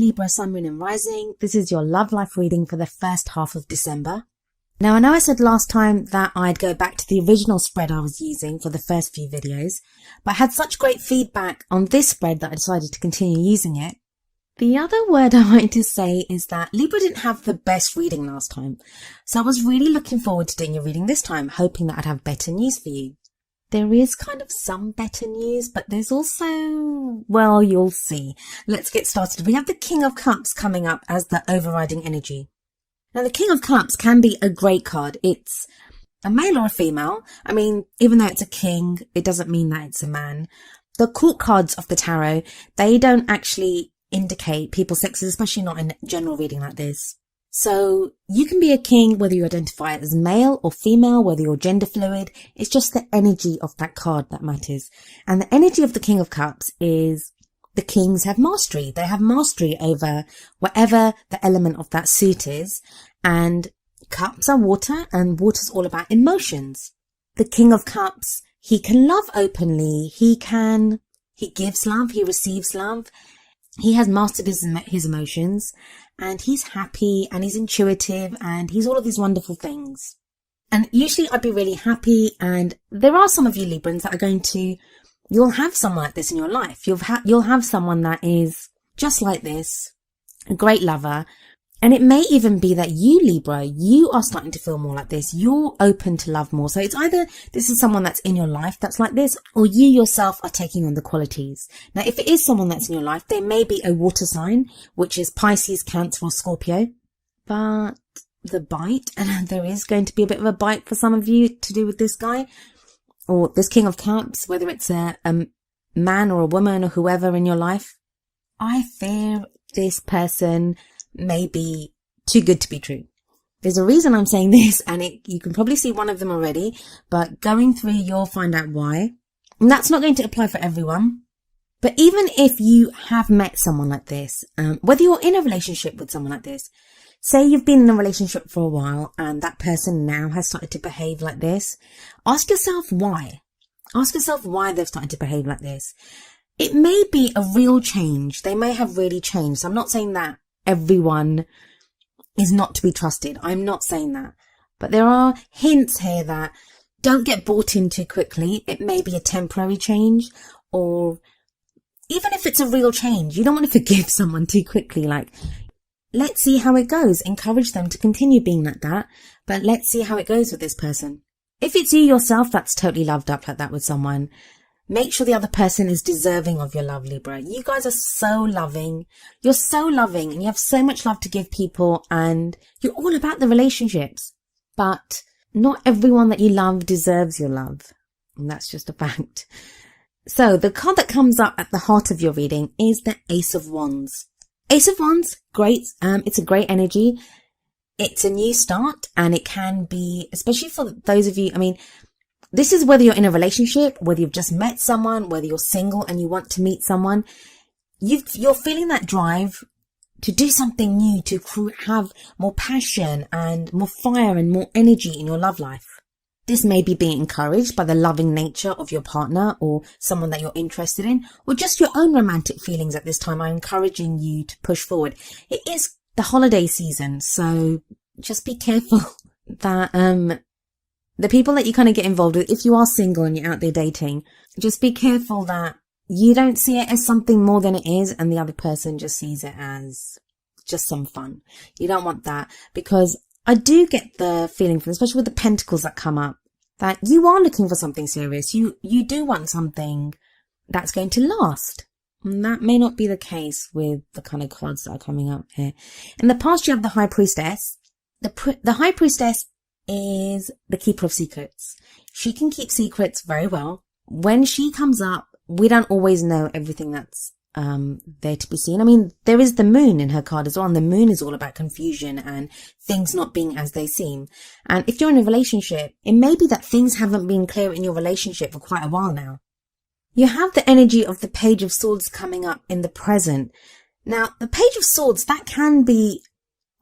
Libra, Sun, Moon and Rising. This is your love life reading for the first half of December. Now, I know I said last time that I'd go back to the original spread I was using for the first few videos, but I had such great feedback on this spread that I decided to continue using it. The other word I wanted to say is that Libra didn't have the best reading last time, so I was really looking forward to doing your reading this time, hoping that I'd have better news for you. There is kind of some better news, but there's also, well, you'll see. Let's get started. We have the King of Cups coming up as the overriding energy. Now, the King of Cups can be a great card. It's a male or a female. I mean, even though it's a king, it doesn't mean that it's a man. The court cards of the tarot, they don't actually indicate people's sexes, especially not in general reading like this. So you can be a king whether you identify as male or female, whether you're gender fluid. It's just the energy of that card that matters. And the energy of the King of Cups is the kings have mastery. They have mastery over whatever the element of that suit is. And cups are water, and water's all about emotions. The King of Cups, he can love openly. He gives love. He receives love. He has mastered his emotions, and he's happy, and he's intuitive, and he's all of these wonderful things. And usually I'd be really happy, and there are some of you Librans that are going to, you'll have someone like this in your life. You'll have someone that is just like this, a great lover. And it may even be that you, Libra, you are starting to feel more like this. You're open to love more. So it's either this is someone that's in your life that's like this, or you yourself are taking on the qualities. Now, if it is someone that's in your life, there may be a water sign, which is Pisces, Cancer or Scorpio. But the bite, and there is going to be a bit of a bite for some of you to do with this guy, or this King of Cups, whether it's a man or a woman or whoever in your life. I fear this person may be too good to be true. There's a reason I'm saying this, and you can probably see one of them already, but going through, you'll find out why. And that's not going to apply for everyone. But even if you have met someone like this, whether you're in a relationship with someone like this, say you've been in a relationship for a while and that person now has started to behave like this, ask yourself why. Ask yourself why they've started to behave like this. It may be a real change. They may have really changed. So I'm not saying that everyone is not to be trusted. I'm not saying that. But there are hints here that don't get bought in too quickly. It may be a temporary change, or even if it's a real change, you don't want to forgive someone too quickly. Like, let's see how it goes. Encourage them to continue being like that, but let's see how it goes with this person. If it's you yourself that's totally loved up like that with someone, make sure the other person is deserving of your love, Libra. You guys are so loving. You're so loving, and you have so much love to give people, and you're all about the relationships. But not everyone that you love deserves your love. And that's just a fact. So the card that comes up at the heart of your reading is the Ace of Wands. Ace of Wands, great. It's a great energy. It's a new start, and it can be, especially for those of you, I mean, this is whether you're in a relationship, whether you've just met someone, whether you're single and you want to meet someone. You're feeling that drive to do something new, to have more passion and more fire and more energy in your love life. This may be being encouraged by the loving nature of your partner or someone that you're interested in, or just your own romantic feelings at this time are encouraging you to push forward. It is the holiday season, so just be careful that the people that you kind of get involved with, if you are single and you're out there dating, just be careful that you don't see it as something more than it is, and the other person just sees it as just some fun. You don't want that, because I do get the feeling, from, especially with the pentacles that come up, that you are looking for something serious. You do want something that's going to last. And that may not be the case with the kind of cards that are coming up here. In the past, you have the High Priestess. The High Priestess is the keeper of secrets. She can keep secrets very well. When she comes up, we don't always know everything that's there to be seen. I mean, there is the moon in her card as well, and the moon is all about confusion and things not being as they seem. And if you're in a relationship, it may be that things haven't been clear in your relationship for quite a while now. You have the energy of the Page of Swords coming up in the present. Now, the Page of Swords, that can be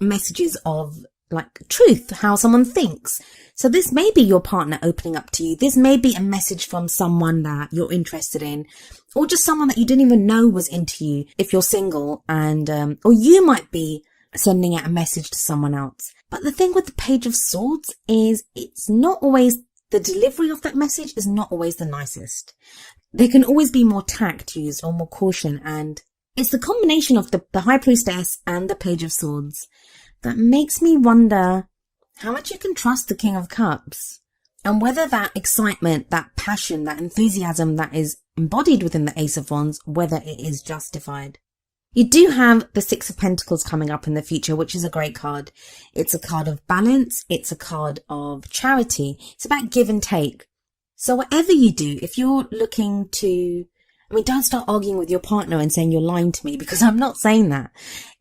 messages of like truth, how someone thinks. So this may be your partner opening up to you. This may be a message from someone that you're interested in, or just someone that you didn't even know was into you if you're single, and or you might be sending out a message to someone else. But the thing with the Page of Swords is it's not always, the delivery of that message is not always the nicest. There can always be more tact used or more caution, and it's the combination of the High Priestess and the Page of Swords that makes me wonder how much you can trust the King of Cups, and whether that excitement, that passion, that enthusiasm that is embodied within the Ace of Wands, whether it is justified. You do have the Six of Pentacles coming up in the future, which is a great card. It's a card of balance. It's a card of charity. It's about give and take. So whatever you do, if you're looking to, don't start arguing with your partner and saying you're lying to me, because I'm not saying that.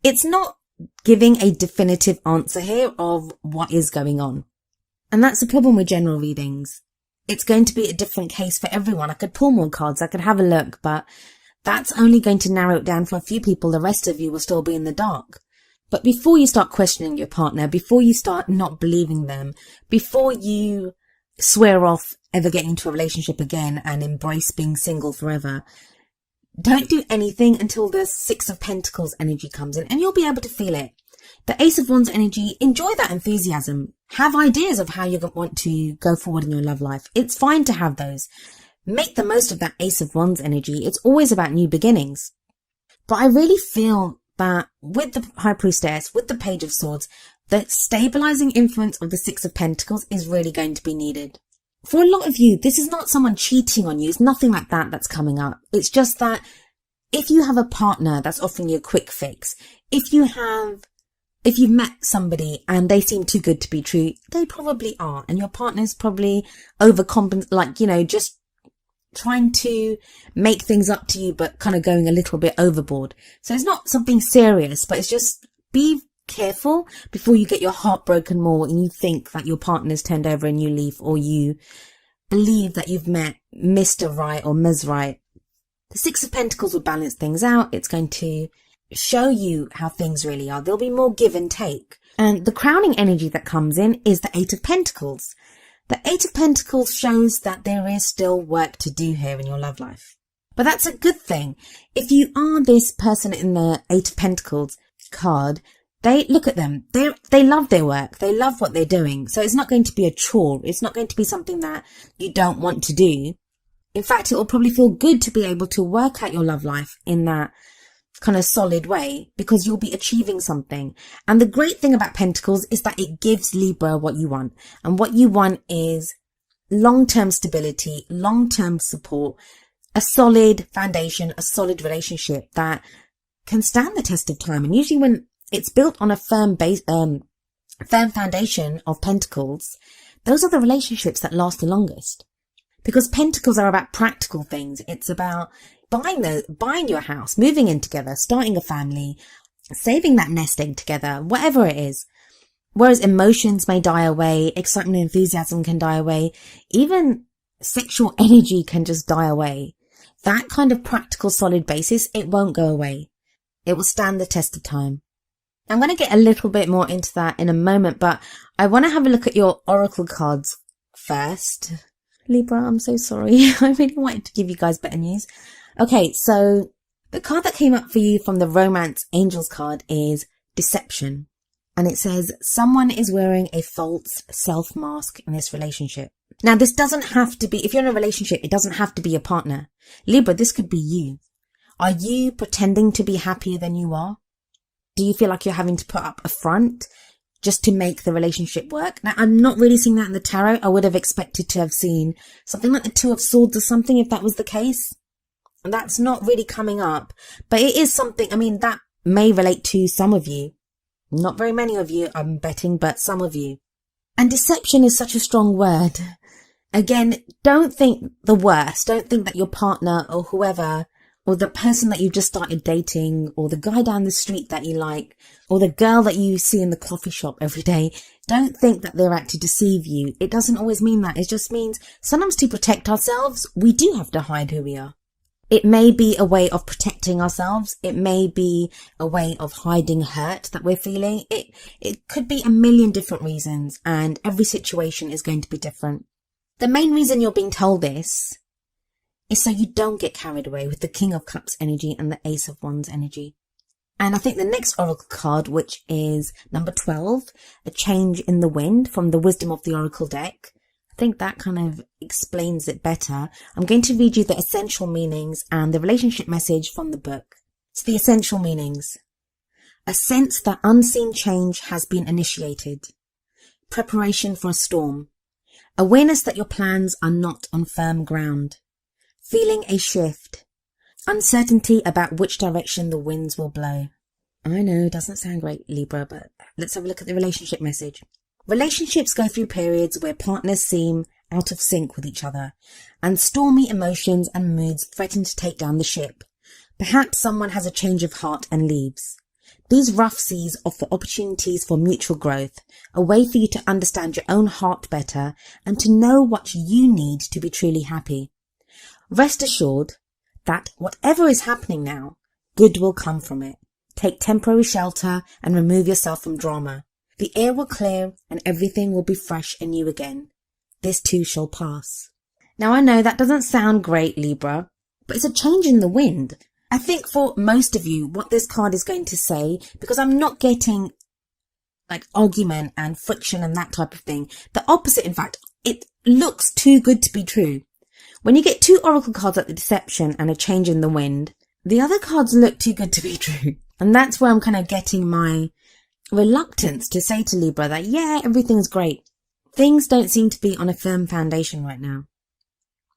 It's not giving a definitive answer here of what is going on. And that's the problem with general readings. It's going to be a different case for everyone. I could pull more cards. I could have a look, but that's only going to narrow it down for a few people. The rest of you will still be in the dark. But before you start questioning your partner, before you start not believing them, before you swear off ever getting into a relationship again and embrace being single forever, don't do anything until the Six of Pentacles energy comes in, and you'll be able to feel it. The Ace of Wands energy, enjoy that enthusiasm. Have ideas of how you want to go forward in your love life. It's fine to have those. Make the most of that Ace of Wands energy. It's always about new beginnings. But I really feel that with the High Priestess, with the Page of Swords, the stabilizing influence of the Six of Pentacles is really going to be needed. For a lot of you, this is not someone cheating on you. It's nothing like that that's coming up. It's just that if you have a partner that's offering you a quick fix, if you've met somebody and they seem too good to be true, they probably are. And your partner's probably just trying to make things up to you, but kind of going a little bit overboard. So it's not something serious, but it's just be careful before you get your heart broken more and you think that your partner's turned over a new leaf, or you believe that you've met Mr. Right or Ms. Right. The Six of Pentacles will balance things out. It's going to show you how things really are. There'll be more give and take. And the crowning energy that comes in is the Eight of Pentacles. The Eight of Pentacles shows that there is still work to do here in your love life. But that's a good thing. If you are this person in the Eight of Pentacles card, they look at them. They love their work. They love what they're doing. So it's not going to be a chore. It's not going to be something that you don't want to do. In fact, it will probably feel good to be able to work out your love life in that kind of solid way, because you'll be achieving something. And the great thing about Pentacles is that it gives Libra what you want. And what you want is long-term stability, long-term support, a solid foundation, a solid relationship that can stand the test of time. And usually when it's built on a firm foundation of Pentacles, those are the relationships that last the longest. Because Pentacles are about practical things. It's about buying your house, moving in together, starting a family, saving that nest egg together, whatever it is. Whereas emotions may die away, excitement and enthusiasm can die away, even sexual energy can just die away. That kind of practical, solid basis, it won't go away. It will stand the test of time. I'm going to get a little bit more into that in a moment, but I want to have a look at your oracle cards first. Libra, I'm so sorry. I really wanted to give you guys better news. Okay, so the card that came up for you from the Romance Angels card is Deception. And it says, someone is wearing a false self-mask in this relationship. Now, this doesn't have to be, if you're in a relationship, it doesn't have to be your partner. Libra, this could be you. Are you pretending to be happier than you are? Do you feel like you're having to put up a front just to make the relationship work? Now, I'm not really seeing that in the tarot. I would have expected to have seen something like the Two of Swords or something if that was the case. And that's not really coming up. But it is something, that may relate to some of you. Not very many of you, I'm betting, but some of you. And deception is such a strong word. Again, don't think the worst. Don't think that your partner or whoever, or the person that you just started dating, or the guy down the street that you like, or the girl that you see in the coffee shop every day, don't think that they're out to deceive you. It doesn't always mean that. It just means sometimes to protect ourselves, we do have to hide who we are. It may be a way of protecting ourselves. It may be a way of hiding hurt that we're feeling. It could be a million different reasons, and every situation is going to be different. The main reason you're being told this is so you don't get carried away with the King of Cups energy and the Ace of Wands energy. And I think the next oracle card, which is number 12, a change in the wind from the Wisdom of the Oracle deck, I think that kind of explains it better. I'm going to read you the essential meanings and the relationship message from the book. So the essential meanings: a sense that unseen change has been initiated, preparation for a storm, awareness that your plans are not on firm ground, feeling a shift, uncertainty about which direction the winds will blow. I know, it doesn't sound great, Libra, but let's have a look at the relationship message. Relationships go through periods where partners seem out of sync with each other, and stormy emotions and moods threaten to take down the ship. Perhaps someone has a change of heart and leaves. These rough seas offer opportunities for mutual growth, a way for you to understand your own heart better and to know what you need to be truly happy. Rest assured that whatever is happening now, good will come from it. Take temporary shelter and remove yourself from drama. The air will clear and everything will be fresh and new again. This too shall pass. Now I know that doesn't sound great, Libra, but it's a change in the wind. I think for most of you, what this card is going to say, because I'm not getting like argument and friction and that type of thing. The opposite, in fact, it looks too good to be true. When you get two oracle cards like the Deception and a change in the wind, the other cards look too good to be true. And that's where I'm kind of getting my reluctance to say to Libra that, yeah, everything's great. Things don't seem to be on a firm foundation right now.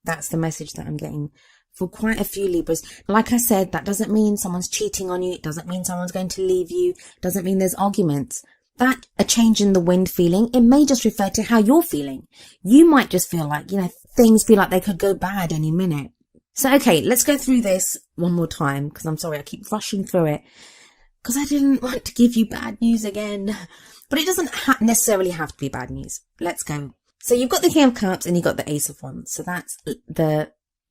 That's the message that I'm getting for quite a few Libras. Like I said, that doesn't mean someone's cheating on you. It doesn't mean someone's going to leave you. It doesn't mean there's arguments. That a change in the wind feeling, it may just refer to how you're feeling. You might just feel like, things feel like they could go bad any minute. So, okay, let's go through this one more time, because I'm sorry, I keep rushing through it, because I didn't want to give you bad news again. But it doesn't necessarily have to be bad news. Let's go. So you've got the King of Cups and you've got the Ace of Wands. So that's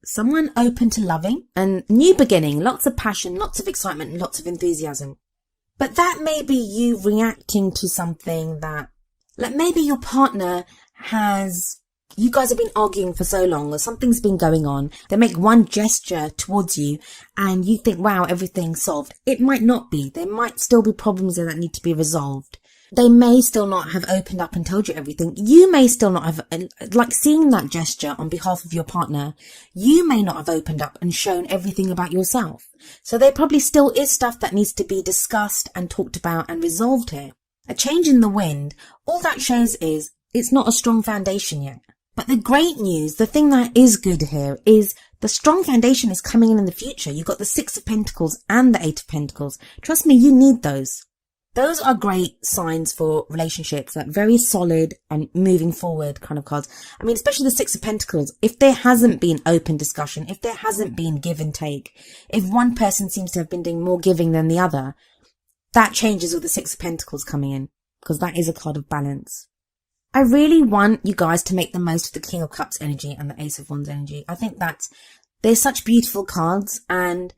someone open to loving and new beginning, lots of passion, lots of excitement, and lots of enthusiasm. But that may be you reacting to something that, like maybe your partner you guys have been arguing for so long, or something's been going on. They make one gesture towards you and you think, wow, everything's solved. It might not be. There might still be problems there that need to be resolved. They may still not have opened up and told you everything. You may still not have, like seeing that gesture on behalf of your partner, you may not have opened up and shown everything about yourself. So there probably still is stuff that needs to be discussed and talked about and resolved here. A change in the wind, all that shows is it's not a strong foundation yet. But the great news, the thing that is good here, is the strong foundation is coming in the future. You've got the Six of Pentacles and the Eight of Pentacles. Trust me, you need those. Those are great signs for relationships, that very solid and moving forward kind of cards. I mean, especially the Six of Pentacles. If there hasn't been open discussion, if there hasn't been give and take, if one person seems to have been doing more giving than the other, that changes with the Six of Pentacles coming in, because that is a card of balance. I really want you guys to make the most of the King of Cups energy and the Ace of Wands energy. I think that they're such beautiful cards, and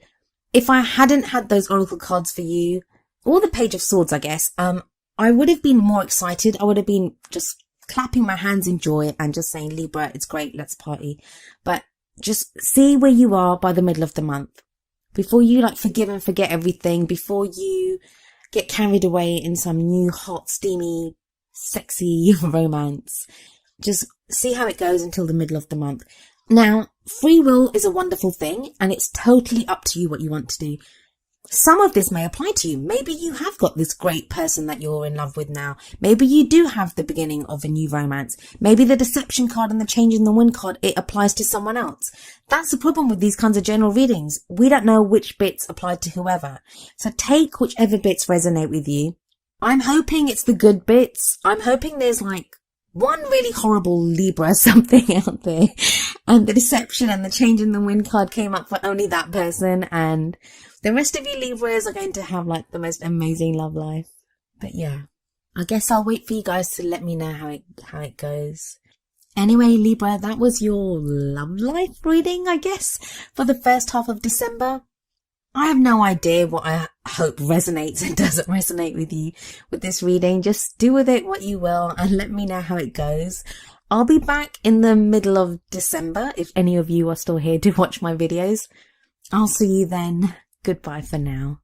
if I hadn't had those oracle cards for you, or the Page of Swords, I guess, I would have been more excited. I would have been just clapping my hands in joy and just saying, Libra, it's great, let's party. But just see where you are by the middle of the month. Before you forgive and forget everything, before you get carried away in some new hot, steamy, sexy romance. Just see how it goes until the middle of the month. Now, free will is a wonderful thing, and it's totally up to you what you want to do. Some of this may apply to you. Maybe you have got this great person that you're in love with now. Maybe you do have the beginning of a new romance. Maybe the Deception card and the Change in the Wind card, it applies to someone else. That's the problem with these kinds of general readings. We don't know which bits apply to whoever. So take whichever bits resonate with you. I'm hoping it's the good bits. I'm hoping there's one really horrible Libra something out there, and the Deception and the Change in the Wind card came up for only that person, and the rest of you Libras are going to have the most amazing love life. But yeah, I guess I'll wait for you guys to let me know how it goes. Anyway, Libra, that was your love life reading, I guess, for the first half of December. I have no idea what I hope resonates and doesn't resonate with you with this reading. Just do with it what you will and let me know how it goes. I'll be back in the middle of December if any of you are still here to watch my videos. I'll see you then. Goodbye for now.